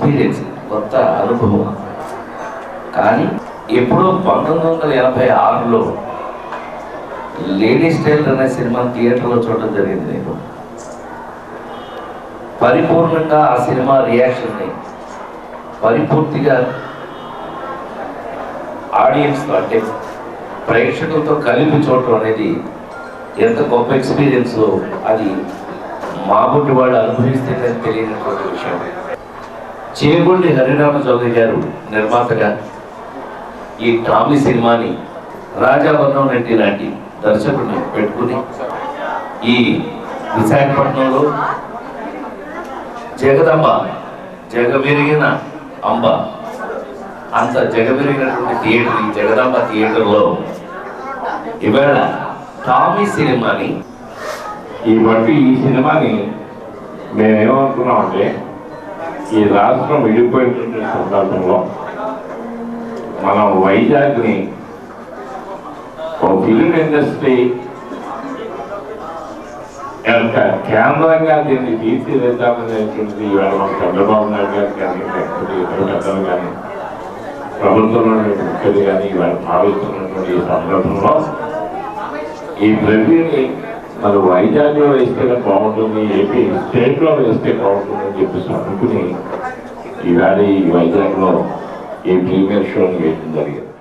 Experience, కొత్త అనుభవం. కానీ ఎప్పుడో 1986లో లేడీస్ టైలర్ అనే సినిమా థియేటర్లో చూడడం జరిగింది. నేను పరిపూర్ణంగా ఆ సినిమా రియాక్షన్ని పరిపూర్తిగా ఆడియన్స్తో అంటే ప్రేక్షకులతో కలిపి చూడటం అనేది ఎంత గొప్ప ఎక్స్పీరియన్స్, అది మాబుట్టి వాళ్ళు అనుభవిస్తే తెలియనటువంటి విషయం. చేగొండి హరిరామ చౌదరి గారు నిర్మాతగా ఈ టామీ సినిమాని రాజావర్ణం రెడ్డి లాంటి దర్శకుడిని పెట్టుకుని ఈ విశాఖపట్నంలో జగదంబ, జగమెరిగిన అంబ, అంత జగమెరిగినటువంటి థియేటర్ ఈ జగదంబ థియేటర్లో ఇవాళ టామీ సినిమాని ఈ సినిమాని మేమేమనుకున్నామంటే ఈ రాష్ట్రం విడిపోయినటువంటి సందర్భంలో మనం వైజాగ్ని ఒక ఫిలిం ఇండస్ట్రీ యొక్క కేంద్రంగా దీన్ని తీర్చిదిద్దామనేటువంటిది ఇవాళ మన చంద్రబాబు నాయుడు గారు కానీ లేకపోతే ఇతర పెద్దలు కానీ ప్రభుత్వంలో ముఖ్యులు కానీ ఇవాళ భావిస్తున్నటువంటి ఈ సందర్భంలో ఈ ప్రతిని మన వైజాగ్లో వేస్తే బాగుంటుంది, ఏపీ స్టేట్లో వేస్తే బాగుంటుంది అని చెప్పేసి అనుకుని ఈవేళ ఈ వైజాగ్లో ఈ ప్రీమియర్ షోని వేయడం జరిగింది.